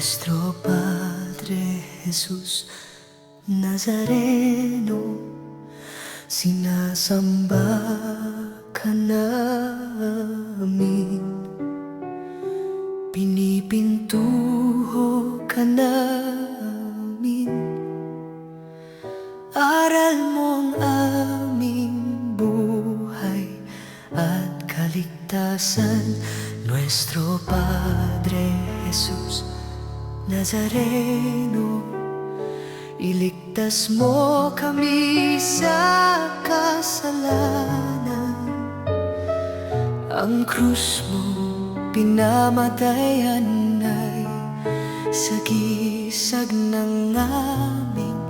Nuestro Padre Jesús Nazareno, sinasamba ka namin, pinipintuho ka namin. Aral mo ang aming buhay at kaligtasan. Nuestro Padre Jesús Nazareno, iligtas mo kami sa kasalanan. Ang krus mo pinamatayan ay sagisag ng aming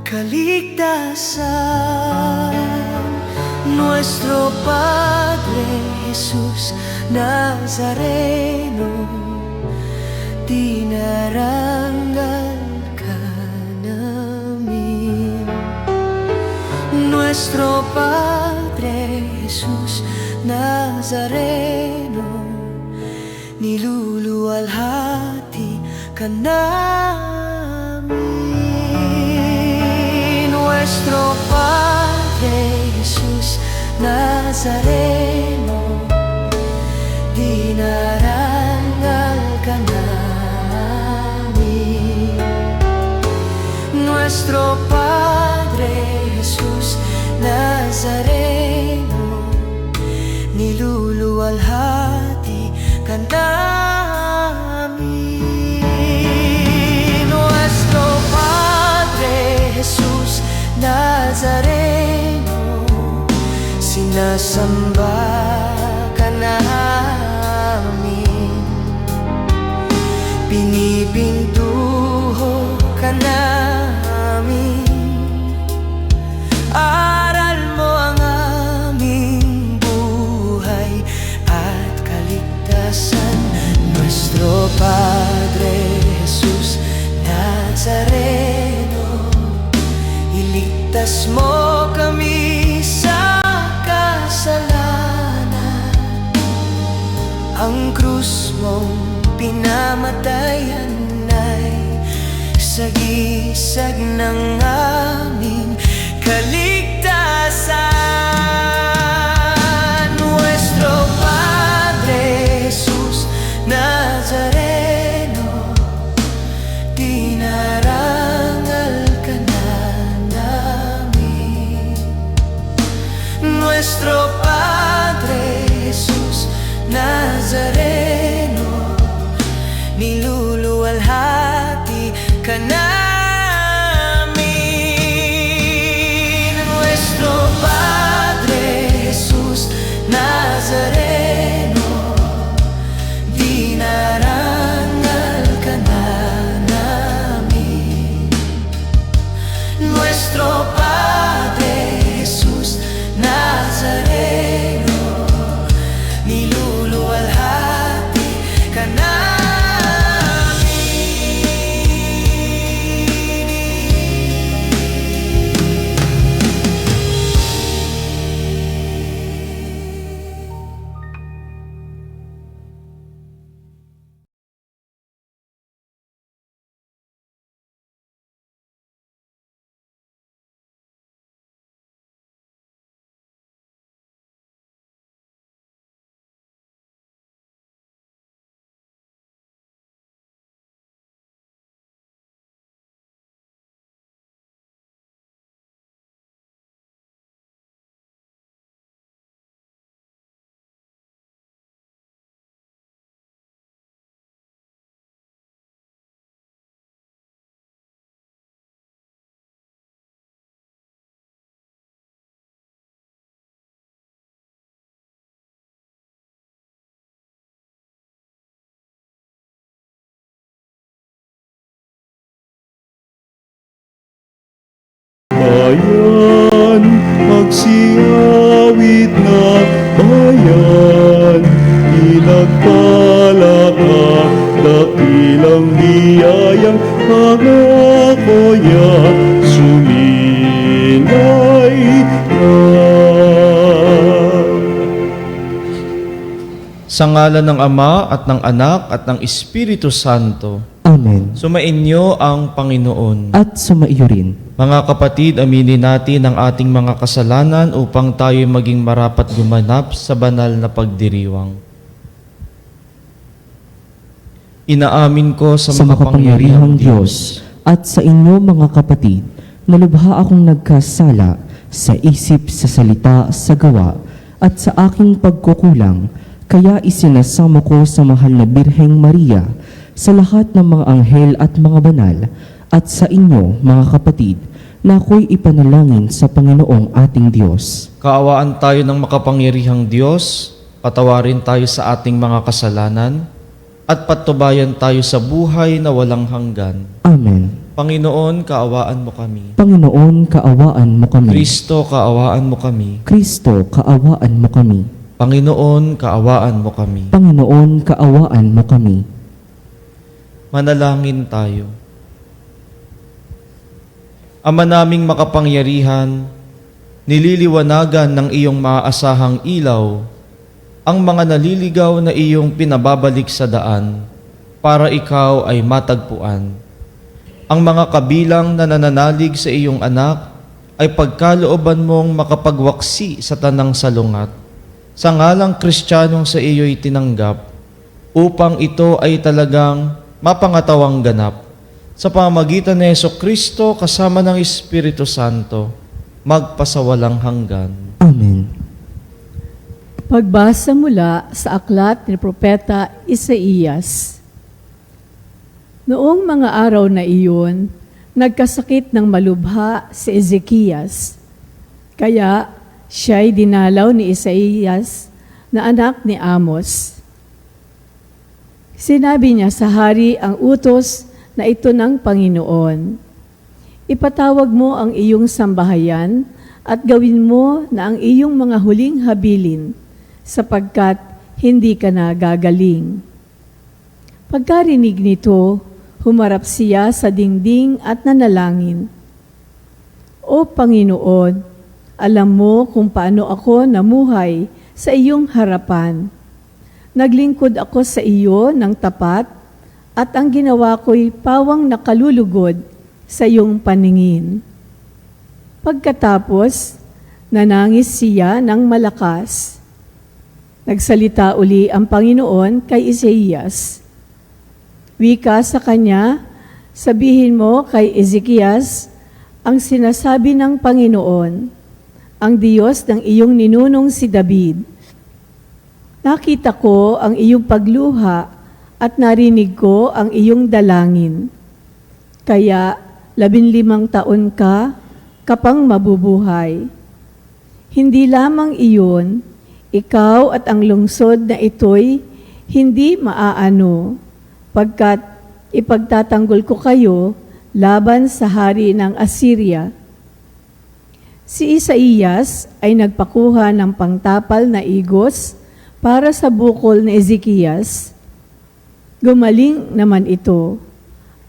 kaligtasan. Nuestro Padre Jesús Nazareno, dinarangal ka namin. Nuestro Padre Jesús Nazareno, niluluwalhati ka namin. Nuestro Padre Jesús Nazareno, dinarangal ka namin. Nuestro Padre Jesús Nazareno, niluluwalhati ka namin. Nuestro Padre Jesús Nazareno, sinasamba ka namin, pinipintuho ka namin. Aral mo ang aming buhay at kaligtasan. Nuestro Padre Jesús Nazareno, iligtas mo kami sa kasalanan. Ang krus mong pinamatayan ay sagisag ng aming kaligtasan. Nuestro Padre Jesús Nazareno, dinarangal ka na namin. Nuestro Padre Jesús Nazareno, niluluwalhati ka namin. Nuestro Padre Jesús Nazareno, dinarangal ka na namin. Nuestro Padre Jesús Nazareno, niluluwalhati ka namin. Bayan, magsiyawit na bayan, pinagpala ka, dakilang biyayang pangako niya, sumingay ka. Sa ngalan ng Ama at ng Anak at ng Espiritu Santo. Amen. Sumainyo ang Panginoon. At sumaiyo rin. Mga kapatid, aminin natin ang ating mga kasalanan upang tayo maging marapat gumanap sa banal na pagdiriwang. Inaamin ko sa makapangyarihang Diyos at sa inyo mga kapatid, na lubha akong nagkasala sa isip, sa salita, sa gawa, at sa aking pagkukulang, kaya isinasamo ko sa mahal na Birheng Maria, sa lahat ng mga anghel at mga banal, at sa inyo mga kapatid, na ako'y ipanalangin sa Panginoong ating Diyos. Kaawaan tayo ng makapangyarihang Diyos, patawarin tayo sa ating mga kasalanan, at patnubayan tayo sa buhay na walang hanggan. Amen. Panginoon, kaawaan mo kami. Panginoon, kaawaan mo kami. Kristo, kaawaan mo kami. Kristo, kaawaan mo kami. Panginoon, kaawaan mo kami. Panginoon, kaawaan mo kami. Manalangin tayo. Ama naming makapangyarihan, nililiwanagan ng iyong maaasahang ilaw ang mga naliligaw na iyong pinababalik sa daan para ikaw ay matagpuan. Ang mga kabilang na nananalig sa iyong anak ay pagkalooban mong makapagwaksi sa tanang salungat. Sa ngalang Kristiyanong sa iyo'y tinanggap, upang ito ay talagang mapangatawang ganap. Sa pamamagitan ni Jesucristo kasama ng Espiritu Santo, magpasawalang hanggan. Amen. Pagbasa mula sa aklat ni Propeta Isaías. Noong mga araw na iyon, nagkasakit ng malubha si Ezekias. Kaya siya'y dinalaw ni Isaías na anak ni Amos. Sinabi niya sa hari ang utos na ito ng Panginoon. Ipatawag mo ang iyong sambahayan at gawin mo na ang iyong mga huling habilin sapagkat hindi ka na gagaling. Pagkarinig nito, humarap siya sa dingding at nanalangin. O Panginoon, alam mo kung paano ako namuhay sa iyong harapan. Naglingkod ako sa iyo ng tapat at ang ginawa ko'y pawang nakalulugod sa iyong paningin. Pagkatapos, nanangis siya ng malakas. Nagsalita uli ang Panginoon kay Isaías. Wika sa kanya, sabihin mo kay Ezekias ang sinasabi ng Panginoon, ang Diyos ng iyong ninunong si David. Nakita ko ang iyong pagluha at narinig ko ang iyong dalangin. Kaya 15 taon ka kapang mabubuhay. Hindi lamang iyon, ikaw at ang lungsod na ito'y hindi maaano, pagkat ipagtatanggol ko kayo laban sa hari ng Assyria. Si Isaías ay nagpakuha ng pangtapal na igos para sa bukol ni Ezekias. Gumaling naman ito,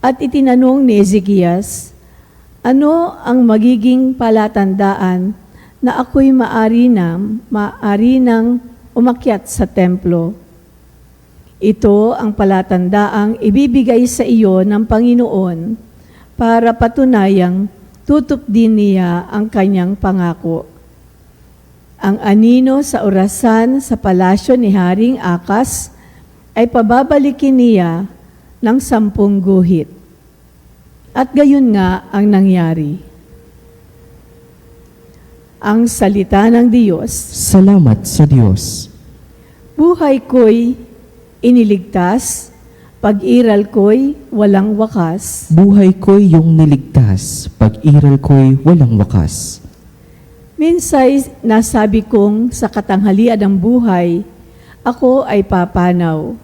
at itinanong ni Ezekias, ano ang magiging palatandaan na ako'y maari nang umakyat sa templo? Ito ang palatandaang ibibigay sa iyo ng Panginoon para patunayang tutup din niya ang kanyang pangako. Ang anino sa orasan sa palasyo ni Haring Akas ay pababalikin niya ng 10 guhit. At gayon nga ang nangyari. Ang salita ng Diyos. Salamat sa Diyos. Buhay ko'y iniligtas, pag-iral ko'y walang wakas. Buhay ko'y iyong niligtas, pag-iral ko'y walang wakas. Minsay nasabi kong sa katanghalian ng buhay, ako ay papanaw.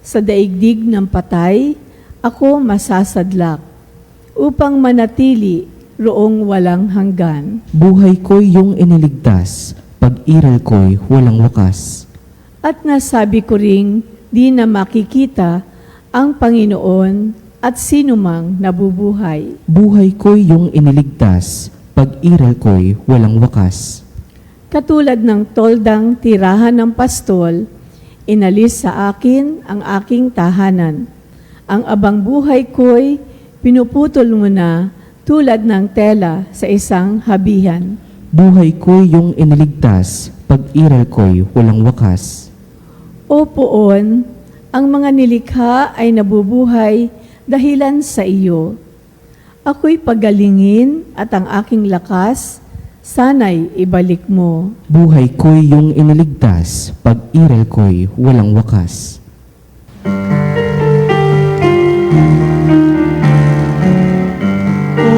Sa daigdig ng patay, ako masasadlak, upang manatili roong walang hanggan. Buhay ko'y iyong iniligtas, pag-iral ko'y walang wakas. At nasabi ko ring di na makikita ang Panginoon at sinumang nabubuhay. Buhay ko'y iyong iniligtas, pag-iral ko'y walang wakas. Katulad ng toldang tirahan ng pastol, inalis sa akin ang aking tahanan. ang abang buhay ko'y pinuputol mo na tulad ng tela sa isang habihan. Buhay ko'y iyong iniligtas, pag-iral ko'y walang wakas. O Poon, ang mga nilikha ay nabubuhay dahilan sa iyo. Ako'y pagalingin at ang aking lakas, sana'y ibalik mo. Buhay ko'y iyong iniligtas, pag-iral ko'y walang wakas.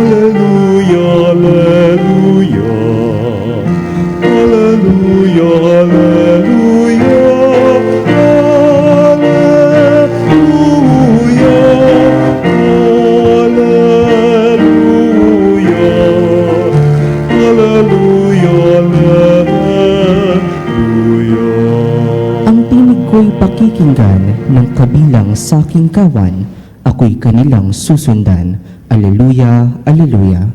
Hallelujah, hallelujah. Hallelujah, hallelujah. Hallelujah. Hallelujah, hallelujah. Ang tinig ko'y pakikinggan ng kabilang sa aking kawan, ako'y kanilang susundan. Aleluya, aleluya.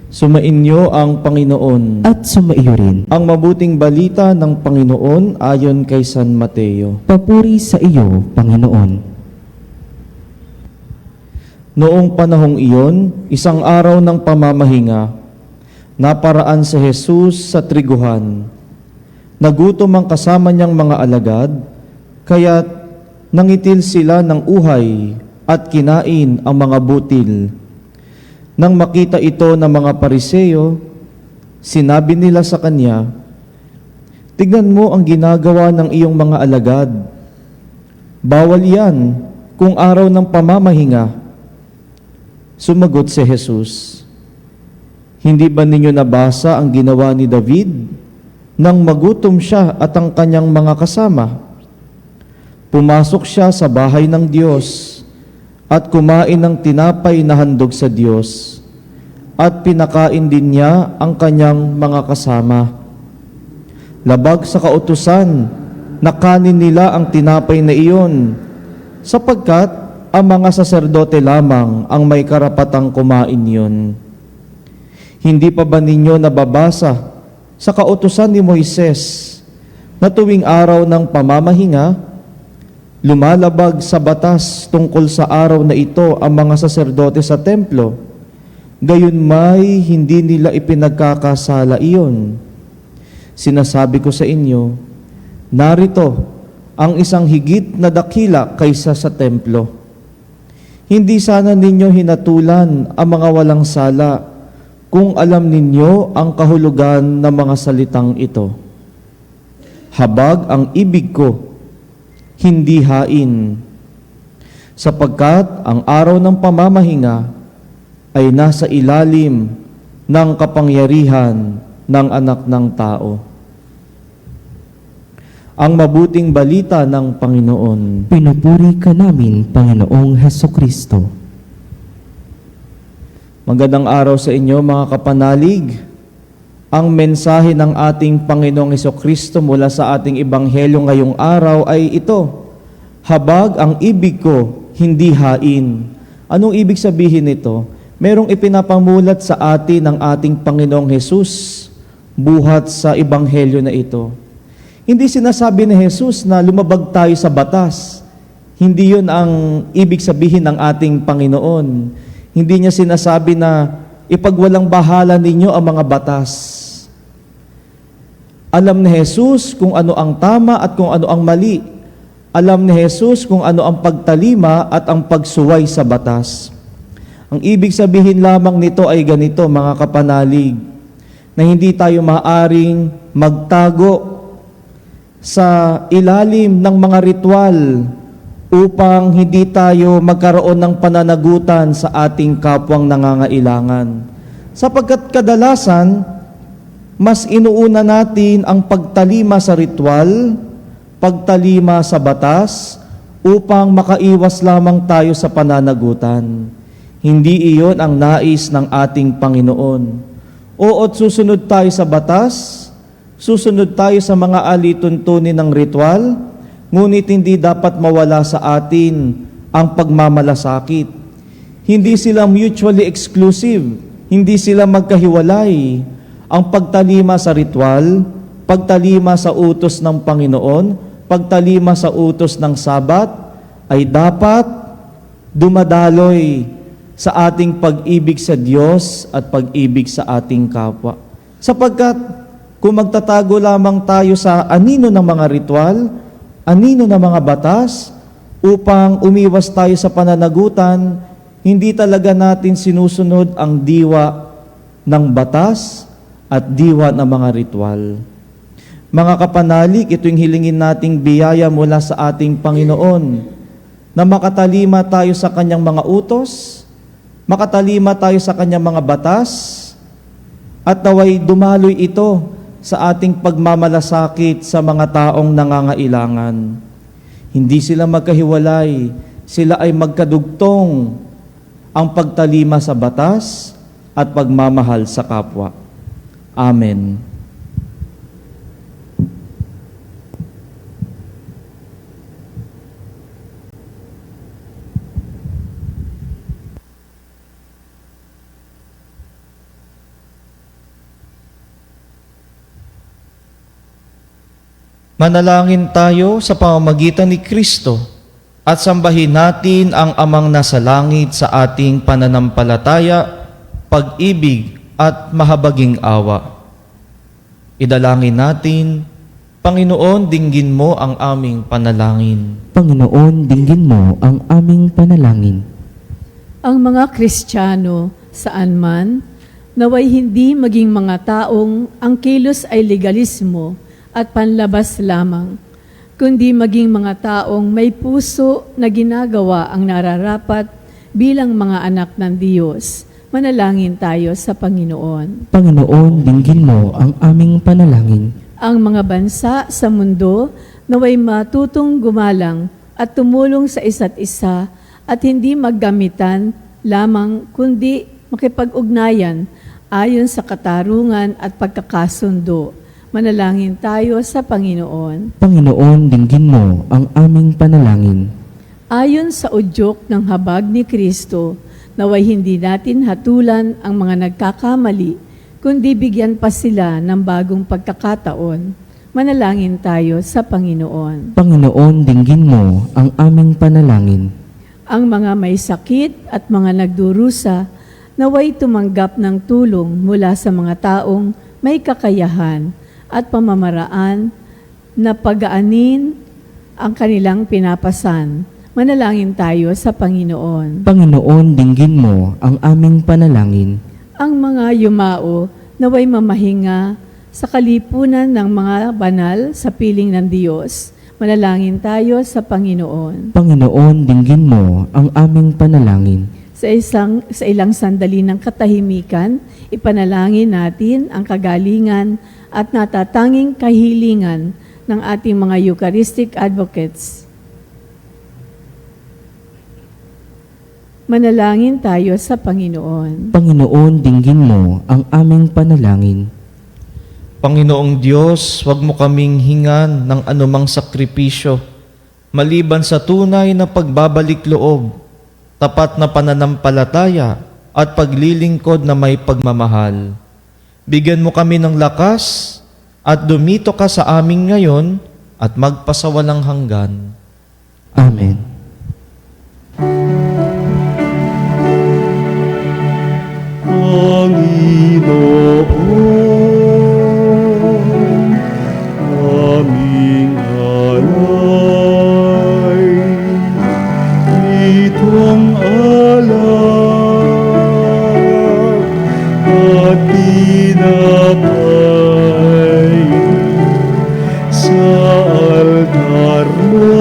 Sumainyo ang Panginoon. At sumaiyo rin. Ang mabuting balita ng Panginoon ayon kay San Mateo. Papuri sa iyo, Panginoon. Noong panahong iyon, isang araw ng pamamahinga, naparaan si Jesus sa triguhan. Nagutom ang kasama niyang mga alagad, kaya't nangitil sila ng uhay at kinain ang mga butil. Nang makita ito ng mga Pariseo, sinabi nila sa kanya, "Tignan mo ang ginagawa ng iyong mga alagad. Bawal yan kung araw ng pamamahinga." Sumagot si Jesus, "Hindi ba ninyo nabasa ang ginawa ni David nang magutom siya at ang kanyang mga kasama? Pumasok siya sa bahay ng Diyos at kumain ng tinapay na handog sa Diyos, at pinakain din niya ang kanyang mga kasama. Labag sa kautusan na kanin nila ang tinapay na iyon, sapagkat ang mga saserdote lamang ang may karapatang kumain yun. Hindi pa ba ninyo nababasa sa kautusan ni Moises na tuwing araw ng pamamahinga, lumalabag sa batas tungkol sa araw na ito ang mga saserdote sa templo, gayon may hindi nila ipinagkakasala iyon? Sinasabi ko sa inyo, narito ang isang higit na dakila kaysa sa templo. Hindi sana ninyo hinatulan ang mga walang sala kung alam ninyo ang kahulugan ng mga salitang ito. Habag ang ibig ko, hindi hain, sapagkat ang araw ng pamamahinga ay nasa ilalim ng kapangyarihan ng Anak ng Tao. Ang mabuting balita ng Panginoon. Pinupuri ka namin, Panginoong Hesukristo. Magandang araw sa inyo mga kapanalig. Ang mensahe ng ating Panginoong Hesukristo mula sa ating Ebanghelyo ngayong araw ay ito, habag ang ibig ko, hindi hain. Anong ibig sabihin nito? Merong ipinapamulat sa atin ng ating Panginoong Hesus buhat sa Ebanghelyo na ito. Hindi sinasabi ni Jesus na lumabag tayo sa batas. Hindi yun ang ibig sabihin ng ating Panginoon. Hindi niya sinasabi na ipagwalang bahala ninyo ang mga batas. Alam ni Jesus kung ano ang tama at kung ano ang mali. Alam ni Jesus kung ano ang pagtalima at ang pagsuway sa batas. Ang ibig sabihin lamang nito ay ganito, mga kapanalig, na hindi tayo maaring magtago sa ilalim ng mga ritual upang hindi tayo magkaroon ng pananagutan sa ating kapwang nangangailangan. Sapagkat kadalasan, mas inuuna natin ang pagtalima sa ritual, pagtalima sa batas, upang makaiwas lamang tayo sa pananagutan. Hindi iyon ang nais ng ating Panginoon. Oot susunod tayo sa batas, susunod tayo sa mga alituntunin ng ritual, ngunit hindi dapat mawala sa atin ang pagmamalasakit. Hindi sila mutually exclusive, hindi sila magkahiwalay. Ang pagtalima sa ritual, pagtalima sa utos ng Panginoon, pagtalima sa utos ng Sabat, ay dapat dumadaloy sa ating pag-ibig sa Diyos at pag-ibig sa ating kapwa. Sapagkat kung magtatago lamang tayo sa anino ng mga ritual, anino ng mga batas, upang umiwas tayo sa pananagutan, hindi talaga natin sinusunod ang diwa ng batas at diwa ng mga ritual. Mga kapanalig, ito yung hilingin nating biyaya mula sa ating Panginoon, na makatalima tayo sa Kanyang mga utos, makatalima tayo sa Kanyang mga batas, at naway dumaloy ito sa ating pagmamalasakit sa mga taong nangangailangan. Hindi sila magkahiwalay, sila ay magkadugtong, ang pagtalima sa batas at pagmamahal sa kapwa. Amen. Manalangin tayo sa pamamagitan ni Kristo at sambahin natin ang Amang nasa langit sa ating pananampalataya, pag-ibig at mahabaging awa. Idalangin natin, Panginoon, dinggin mo ang aming panalangin. Panginoon, dinggin mo ang aming panalangin. Ang mga Kristiyano, saan man, naway hindi maging mga taong ang kilos ay legalismo at panlabas lamang, kundi maging mga taong may puso na ginagawa ang nararapat bilang mga anak ng Diyos. Manalangin tayo sa Panginoon. Panginoon, dinggin mo ang aming panalangin. Ang mga bansa sa mundo naway matutong gumalang at tumulong sa isa't isa at hindi maggamitan lamang kundi makipag-ugnayan ayon sa katarungan at pagkakasundo. Manalangin tayo sa Panginoon. Panginoon, dinggin mo ang aming panalangin. Ayon sa udyok ng habag ni Kristo, naway hindi natin hatulan ang mga nagkakamali, kundi bigyan pa sila ng bagong pagkakataon. Manalangin tayo sa Panginoon. Panginoon, dinggin mo ang aming panalangin. Ang mga may sakit at mga nagdurusa, naway tumanggap ng tulong mula sa mga taong may kakayahan at pamamaraan na pagaanin ang kanilang pinapasan. Manalangin tayo sa Panginoon. Panginoon, dinggin mo ang aming panalangin. Ang mga yumao naway mamahinga sa kalipunan ng mga banal sa piling ng Diyos. Manalangin tayo sa Panginoon. Panginoon, dinggin mo ang aming panalangin. Sa ilang sandali ng katahimikan, ipanalangin natin ang kagalingan at natatanging kahilingan ng ating mga Eucharistic advocates. Manalangin tayo sa Panginoon. Panginoon, dinggin mo ang aming panalangin. Panginoong Diyos, huwag mo kaming hingan ng anumang sakripisyo, maliban sa tunay na pagbabalik loob, tapat na pananampalataya at paglilingkod na may pagmamahal. Bigyan mo kami ng lakas at dumito ka sa amin ngayon at magpasawalang hanggan. Amen. Panginoon, aming alay, itong alak at tinapay sa altar mo.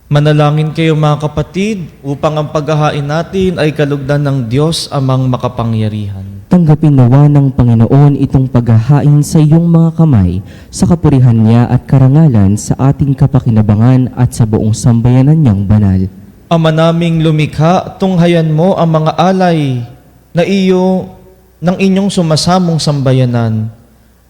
Manalangin kayo mga kapatid upang ang paghahain natin ay kalugdan ng Diyos amang makapangyarihan. Tanggapin nawa ng Panginoon itong paghahain sa iyong mga kamay sa kapurihan niya at karangalan sa ating kapakinabangan at sa buong sambayanan niyang banal. Ama naming lumikha, tunghayan mo ang mga alay na iyo ng inyong sumasamong sambayanan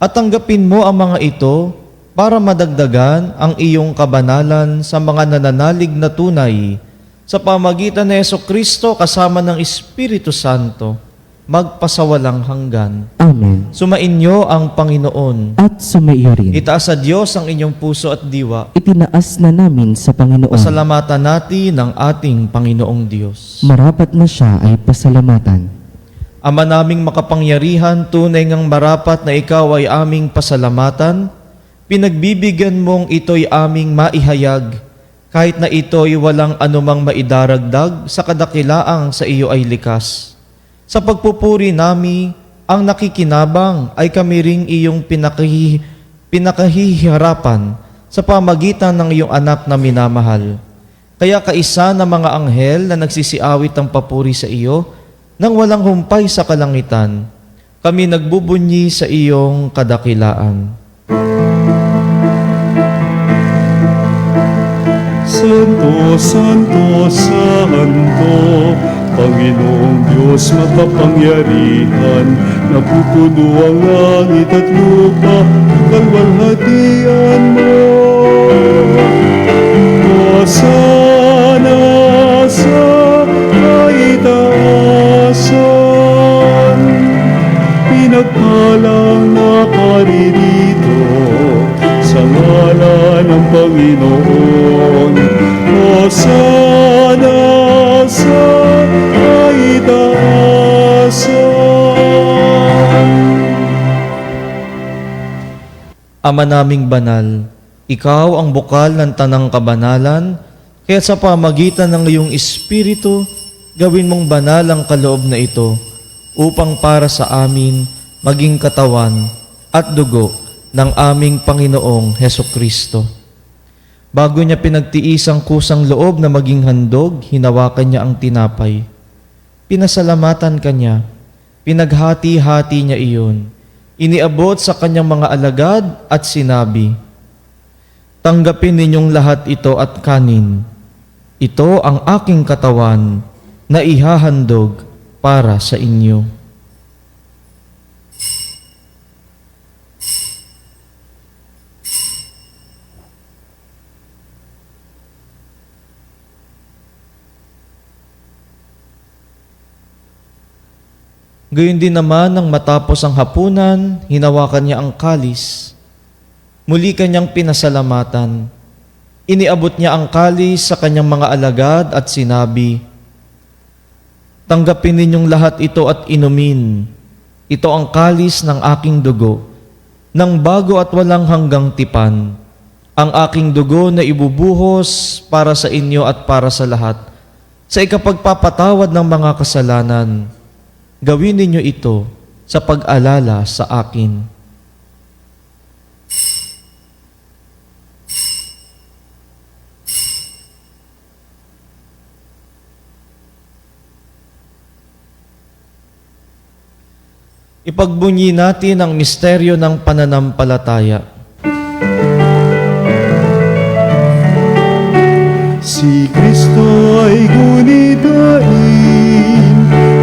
at tanggapin mo ang mga ito para madagdagan ang iyong kabanalan sa mga nananalig na tunay sa pamagitan ni Jesucristo kasama ng Espiritu Santo, magpasawalang hanggan. Amen. Sumainyo ang Panginoon. At sumaiyo rin. Itaas sa Diyos ang inyong puso at diwa. Itinaas na namin sa Panginoon. Pasalamatan natin ang ating Panginoong Diyos. Marapat na siya ay pasalamatan. Ama naming makapangyarihan, tunay ngang marapat na ikaw ay aming pasalamatan. Pinagbibigyan mong ito'y aming maihayag, kahit na ito'y walang anumang maidaragdag sa kadakilaang sa iyo ay likas. Sa pagpupuri nami, ang nakikinabang ay kami ring iyong pinakahihirapan sa pamagitan ng iyong anak na minamahal. Kaya kaisa ng mga anghel na nagsisiawit ang papuri sa iyo, nang walang humpay sa kalangitan, kami nagbubunyi sa iyong kadakilaan. Santo, Santo, Santo, Panginoong Diyos makapangyarihan, napupuno ang langit at lupa, kalwalhatian mo. Hosana sa kaitaasan, pinagpalang na paririto sa ngalan ng Panginoon. Hosana sa kaitaasan. Ama naming banal, ikaw ang bukal ng tanang kabanalan, kaya sa pamagitan ng iyong Espiritu, gawin mong banal ang kaloob na ito, upang para sa amin maging katawan at dugo ng aming Panginoong Hesukristo. Bago niya pinagtiis ang kusang loob na maging handog, hinawakan niya ang tinapay. Pinasalamatan kanya, pinaghati-hati niya iyon, iniabot sa kanyang mga alagad at sinabi, "Tanggapin ninyong lahat ito at kanin. Ito ang aking katawan na ihahandog para sa inyo." Gayon din naman nang matapos ang hapunan, hinawakan niya ang kalis. Muli kanyang pinasalamatan. Iniabot niya ang kalis sa kanyang mga alagad at sinabi, "Tanggapin ninyong lahat ito at inumin. Ito ang kalis ng aking dugo, ng bago at walang hanggang tipan. Ang aking dugo na ibubuhos para sa inyo at para sa lahat, sa ikapagpapatawad ng mga kasalanan. Gawin ninyo ito sa pag-alala sa akin." Ipagbunyi natin ang misteryo ng pananampalataya. Si Kristo ay gunitain,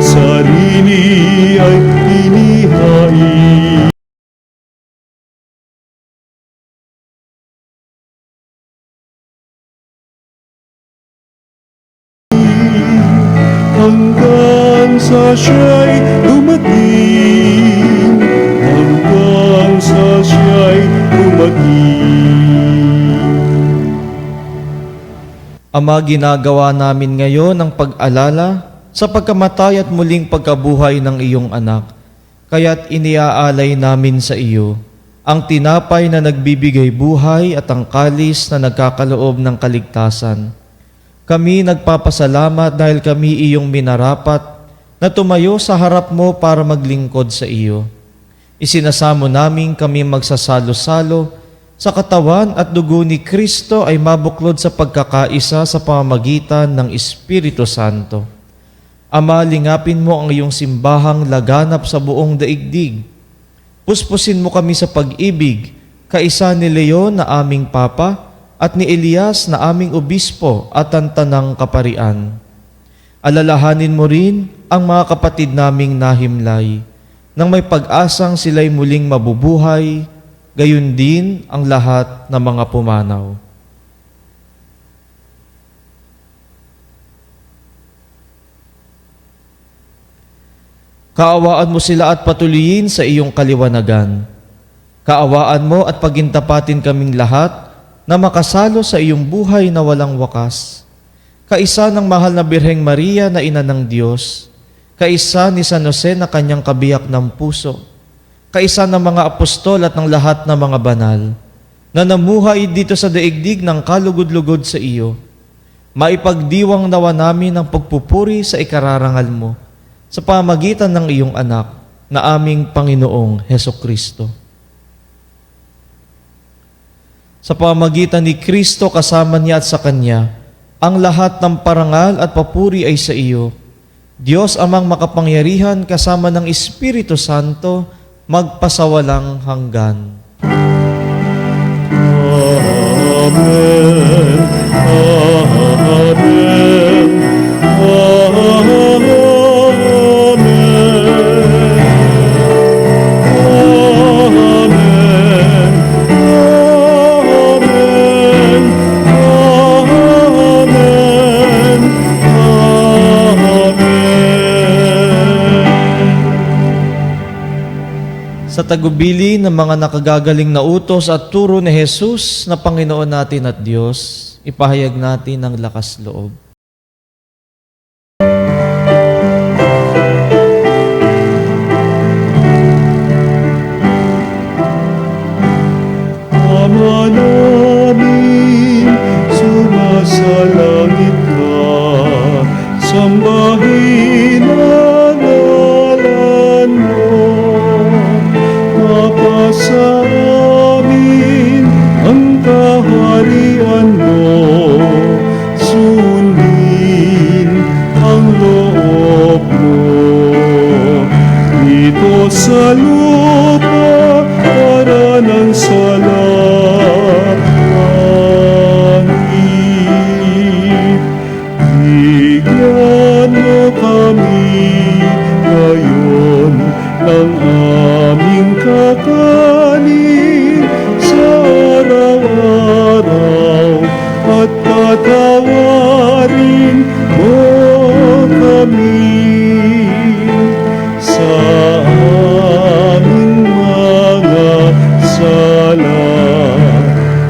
sarili ay inihain. Hanggang sa siya'y dumating, hanggang sa siya'y dumating. Ama, ginagawa namin ngayon ang pag-alala sa pagkamatay at muling pagkabuhay ng iyong anak. Kaya't iniaalay namin sa iyo ang tinapay na nagbibigay buhay at ang kalis na nagkakaloob ng kaligtasan. Kami nagpapasalamat dahil kami iyong minarapat na tumayo sa harap mo para maglingkod sa iyo. Isinasamo namin kami magsasalo-salo sa katawan at dugo ni Kristo ay mabuklod sa pagkakaisa sa pamamagitan ng Espiritu Santo. Ama, lingapin mo ang iyong simbahang laganap sa buong daigdig. Puspusin mo kami sa pag-ibig, kaisa ni Leon na aming Papa at ni Elias na aming Obispo at ang Tanang Kaparian. Alalahanin mo rin ang mga kapatid naming nahimlay, nang may pag-asang sila'y muling mabubuhay, gayon din ang lahat ng mga pumanaw. Kaawaan mo sila at patuloyin sa iyong kaliwanagan. Kaawaan mo at pagintapatin kaming lahat na makasalo sa iyong buhay na walang wakas. Kaisa ng mahal na Birheng Maria na ina ng Diyos, kaisa ni San Jose na kanyang kabiyak ng puso, kaisa ng mga apostol at ng lahat ng mga banal, na namuhay dito sa daigdig ng kalugod-lugod sa iyo, maipagdiwang nawa namin ang pagpupuri sa ikararangal mo, sa pamagitan ng iyong anak, na aming Panginoong Hesukristo. Sa pamagitan ni Kristo kasama niya at sa Kanya, ang lahat ng parangal at papuri ay sa iyo, Diyos amang makapangyarihan kasama ng Espiritu Santo, magpasawalang hanggan. Amen. Amen. Amen. Sa tagubili ng mga nakagagaling na utos at turo ni Jesus na Panginoon natin at Diyos, ipahayag natin ang lakas loob. Ama namin, sumasalangit ka, sambahin ang ngalan mo. Mapasa amin ang kaharian mo, sundin ang loob mo. Dito sa lupa, para ng sa langit. Bigyan mo kami ngayon ng aming kakanin sa araw-araw, at patawarin mo kami sa aming mga sala,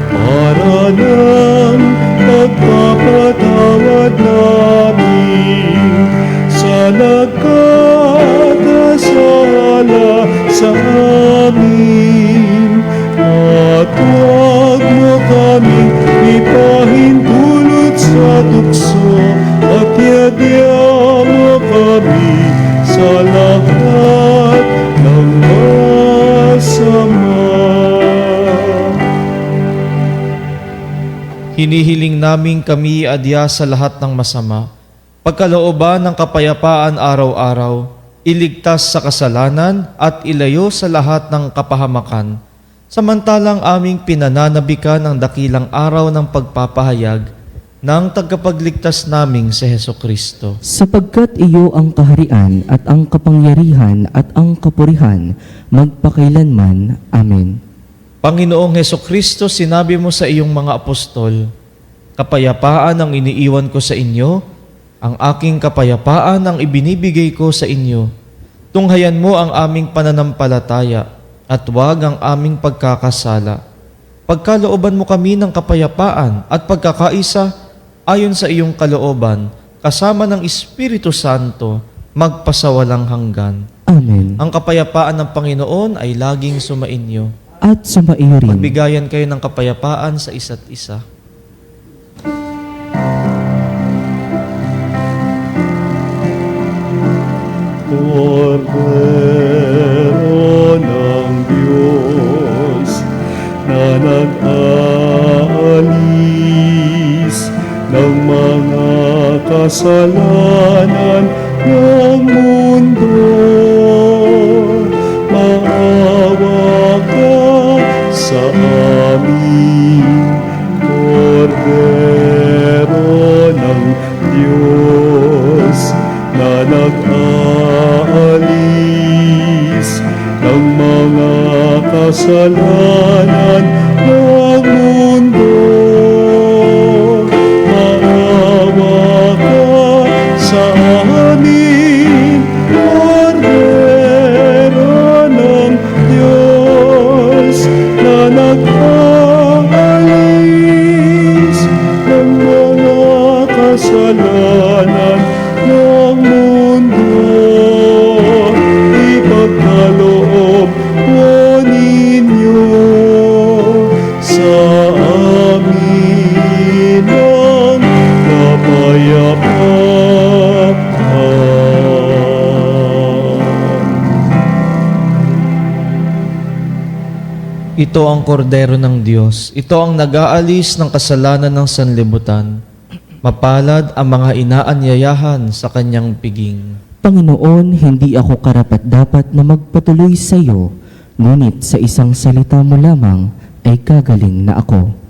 para ng pagpapatawad namin sa nagkakasala sa amin. At huwag mo kaming ipahintulot sa tukso, at yadya mo kami sa lahat ng masama. Hinihiling namin kami adya sa lahat ng masama, pagkalooban ng kapayapaan araw-araw, iligtas sa kasalanan at ilayo sa lahat ng kapahamakan, samantalang aming pinananabikan ang dakilang araw ng pagpapahayag ng tagapagligtas naming si Hesukristo. Sapagkat iyo ang kaharian at ang kapangyarihan at ang kapurihan, magpakailanman. Amen. Panginoong Hesukristo, sinabi mo sa iyong mga apostol, kapayapaan ang iniiwan ko sa inyo, ang aking kapayapaan ang ibinibigay ko sa inyo. Tunghayan mo ang aming pananampalataya at huwag ang aming pagkakasala. Pagkalooban mo kami ng kapayapaan at pagkakaisa ayon sa iyong kalooban, kasama ng Espiritu Santo, magpasawalang hanggan. Amen. Ang kapayapaan ng Panginoon ay laging sumainyo. At sumaiyo rin. Magbigayan kayo ng kapayapaan sa isa't isa. Cordero ng Diyos na nag kasalanan ng mundo. Maawa ka sa amin, Kordero ng Diyos, na nag-aalis ng mga kasalanan ng mundo. Maawa ka sa amin, Kordero ng Diyos, na nag-aalis ng mga kasalanan ng mundo. Ipagkaloob mo ninyo sa amin ang kapayapaan. Ito ang kordero ng Diyos. Ito ang nag-aalis ng kasalanan ng sanlibutan. Mapalad ang mga inaanyayahan sa kanyang piging. Panginoon, hindi ako karapat-dapat na magpatuloy sa iyo, ngunit sa isang salita mo lamang ay gagaling na ako.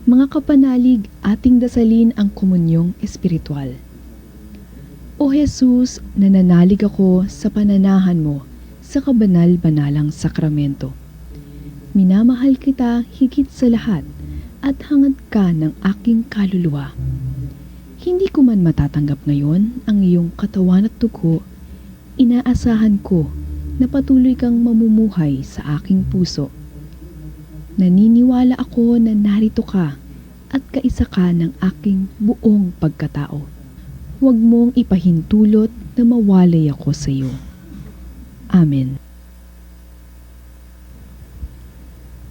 Mga kapanalig, ating dasalin ang komunyong espiritual. O Jesus, nananalig ako sa pananahan mo sa kabanal-banalang sakramento. Minamahal kita higit sa lahat at hangad ka ng aking kaluluwa. Hindi ko man matatanggap ngayon ang iyong katawan at dugo, inaasahan ko na patuloy kang mamumuhay sa aking puso. Naniniwala ako na narito ka at kaisa ka ng aking buong pagkatao. Huwag mong ipahintulot na mawalay ako sa iyo. Amen.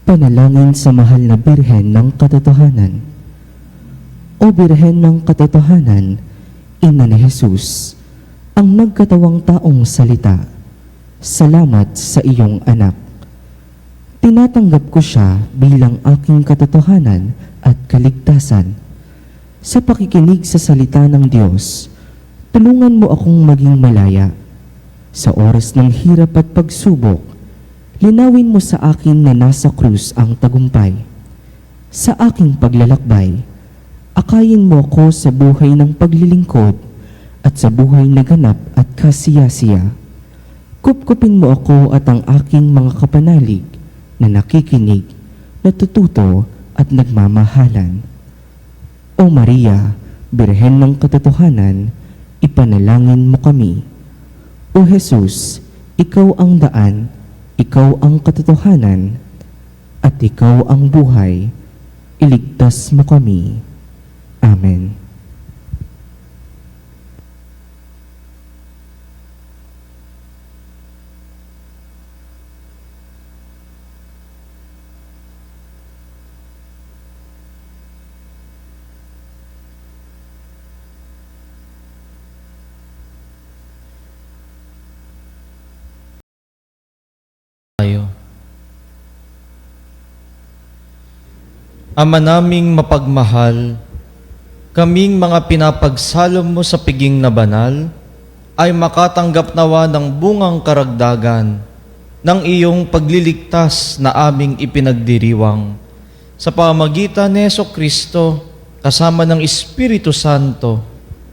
Panalangin sa mahal na Birhen ng Katotohanan. O Birhen ng Katotohanan, Ina ni Jesus, ang nagkatawang taong salita, salamat sa iyong anak. Tinatanggap ko siya bilang aking katotohanan at kaligtasan. Sa pakikinig sa salita ng Diyos, tulungan mo akong maging malaya. Sa oras ng hirap at pagsubok, linawin mo sa akin na nasa krus ang tagumpay. Sa aking paglalakbay, akayin mo ako sa buhay ng paglilingkod at sa buhay na ganap at kasiyasiya. Kupkupin mo ako at ang aking mga kapanalig na nakikinig, natututo at nagmamahalan. O Maria, Birhen ng Katotohanan, ipanalangin mo kami. O Jesus, ikaw ang daan, ikaw ang katotohanan, at ikaw ang buhay, iligtas mo kami. Amen. Tayo. Ama naming mapagmahal, kaming mga pinapagsalom mo sa piging na banal, ay makatanggap nawa ng bungang karagdagan ng iyong pagliligtas na aming ipinagdiriwang. Sa pamagitan ni Jesucristo, kasama ng Espiritu Santo,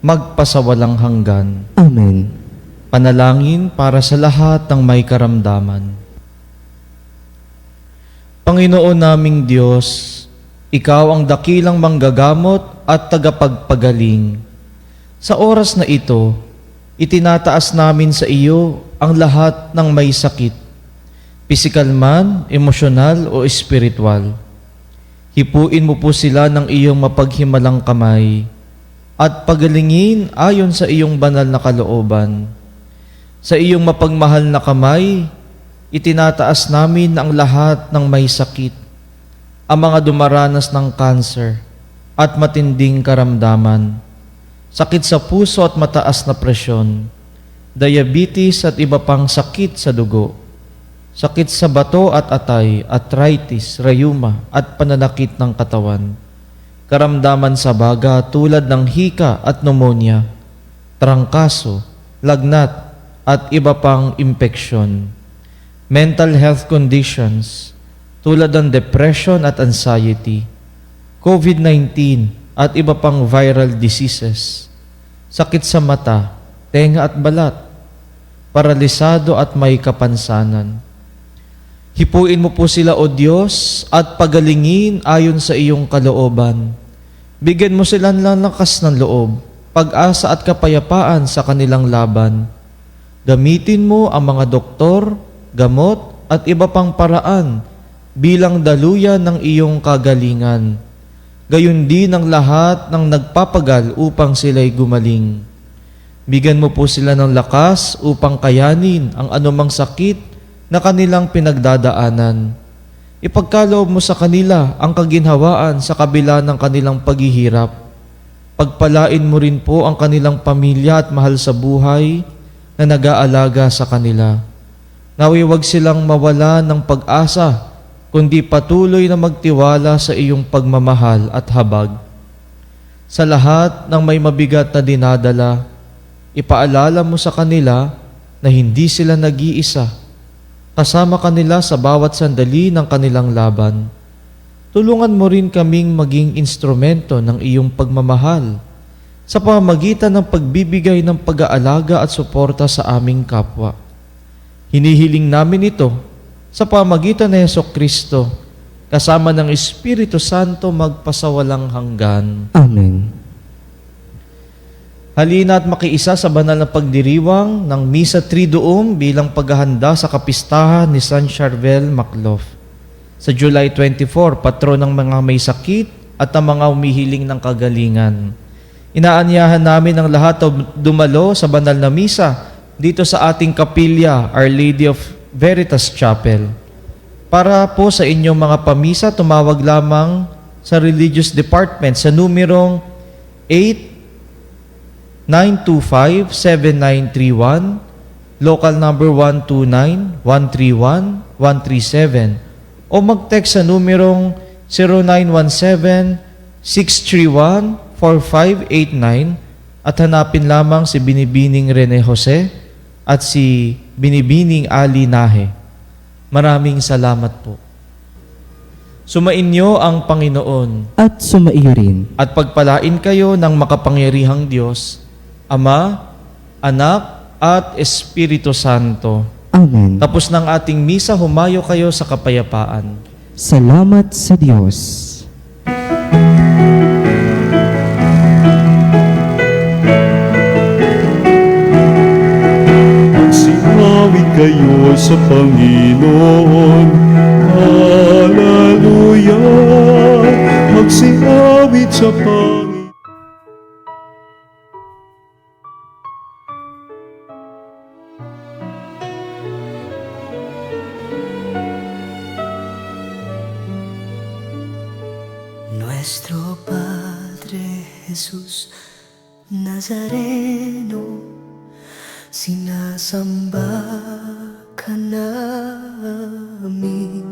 magpasawalang hanggan. Amen. Panalangin para sa lahat ng may karamdaman. Panginoon naming Diyos, Ikaw ang dakilang manggagamot at tagapagpagaling. Sa oras na ito, itinataas namin sa iyo ang lahat ng may sakit, pisikal man, emosyonal o espiritual. Hipuin mo po sila ng iyong mapaghimalang kamay at pagalingin ayon sa iyong banal na kalooban. Sa iyong mapagmahal na kamay, itinataas namin ang lahat ng may sakit, ang mga dumaranas ng kanser at matinding karamdaman, sakit sa puso at mataas na presyon, diabetes at iba pang sakit sa dugo, sakit sa bato at atay, arthritis, rayuma at pananakit ng katawan, karamdaman sa baga tulad ng hika at pneumonia, trangkaso, lagnat at iba pang impeksyon, mental health conditions tulad ng depression at anxiety, COVID-19 at iba pang viral diseases, sakit sa mata, tenga at balat, paralisado at may kapansanan. Hipuin mo po sila, O Diyos, at pagalingin ayon sa iyong kalooban. Bigyan mo sila ng lakas ng loob, pag-asa at kapayapaan sa kanilang laban. Gamitin mo ang mga doktor, gamot at iba pang paraan bilang daluyan ng iyong kagalingan. Gayon din ang lahat ng nagpapagal upang sila'y gumaling. Bigyan mo po sila ng lakas upang kayanin ang anumang sakit na kanilang pinagdadaanan. Ipagkaloob mo sa kanila ang kaginhawaan sa kabila ng kanilang paghihirap. Pagpalain mo rin po ang kanilang pamilya at mahal sa buhay na nag-aalaga sa kanila. Nawi wag silang mawala ng pag-asa, kundi patuloy na magtiwala sa iyong pagmamahal at habag. Sa lahat ng may mabigat na dinadala, ipaalala mo sa kanila na hindi sila nag-iisa. Kasama kanila sa bawat sandali ng kanilang laban. Tulungan mo rin kaming maging instrumento ng iyong pagmamahal sa pamamagitan ng pagbibigay ng pag-aalaga at suporta sa aming kapwa. Hinihiling namin ito sa pamamagitan ng Jesucristo, kasama ng Espiritu Santo magpasawalang hanggan. Amen. Halina at makiisa sa banal na pagdiriwang ng Misa Triduum bilang paghahanda sa kapistahan ni San Charbel Maclof. Sa July 24, patron ng mga may sakit at ang mga umihiling ng kagalingan. Inaanyahan namin ang lahat dumalo sa banal na misa dito sa ating kapilya, Our Lady of Veritas Chapel. Para po sa inyong mga pamisa, tumawag lamang sa Religious Department sa numerong 925-7931, local number 129-131-137, o mag-text sa numerong 0917-631-4589 at hanapin lamang si Binibining Rene Jose at si Binibining Ali Nahe. Maraming salamat po. Sumainyo ang Panginoon At sumaiyo rin. at pagpalain kayo ng makapangyarihang Diyos, Ama, Anak, at Espiritu Santo. Amen. Tapos ng ating misa, humayo kayo sa kapayapaan. Salamat sa Diyos. Magsiawit kayo sa Panginoon. Hallelujah. Magsiawit sa Panginoon. Nuestro Padre Jesús Nazareno, sinasamba ka namin,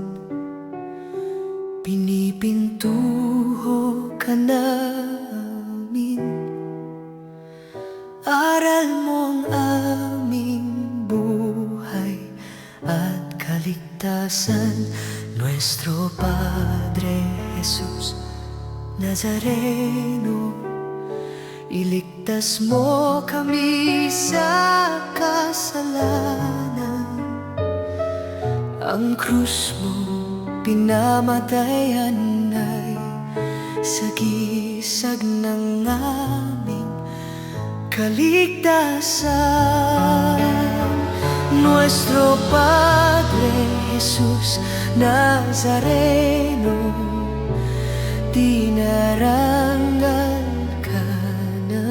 pinipintuho ka namin, aral mo ang aming buhay at kaligtasan. Nuestro Padre Jesús Nazareno, iligtas mo kami sa kasalanan. Ang krus mo pinamatayan ay sagisag ng aming kaligtasan. Nuestro Padre Jesús Nazareno, dinarangal ka namin.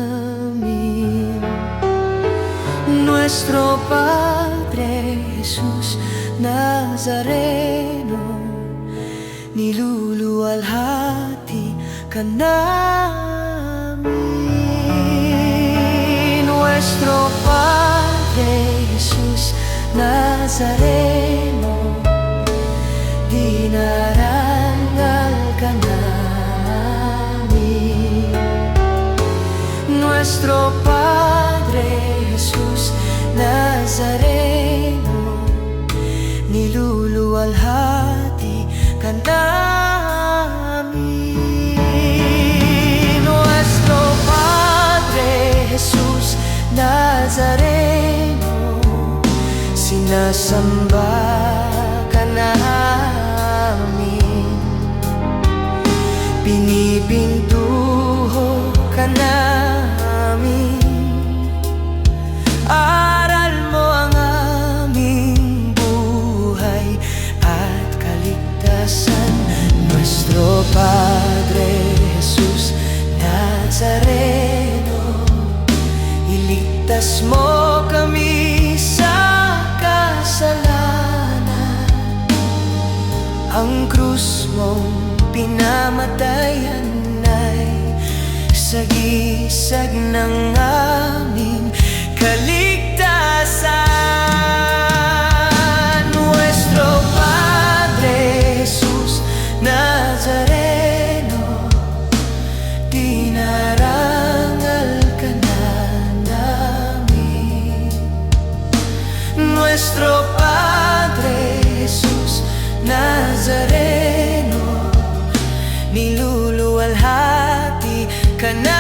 Nuestro Padre Jesus Nazareno, niluluwalhati ka namin. Nuestro Padre Jesus Nazareno, dinarangal ka namin. Nuestro Padre Jesus Nazareno, niluluwalhati ka namin. Nuestro Padre Jesus Nazareno, sinasamba ka namin, pinipintuho ka namin. Aral mo ang aming buhay at kaligtasan. Nuestro Padre Jesus Nazareno, iligtas mo kami sa kasalanan. Ang krus mong pinamatayan ay sagisag ng aming kaligtasan. Nuestro Padre Jesus Nazareno, dinarangal ka na namin. Nuestro Padre Jesus Nazareno, niluluwalhati ka na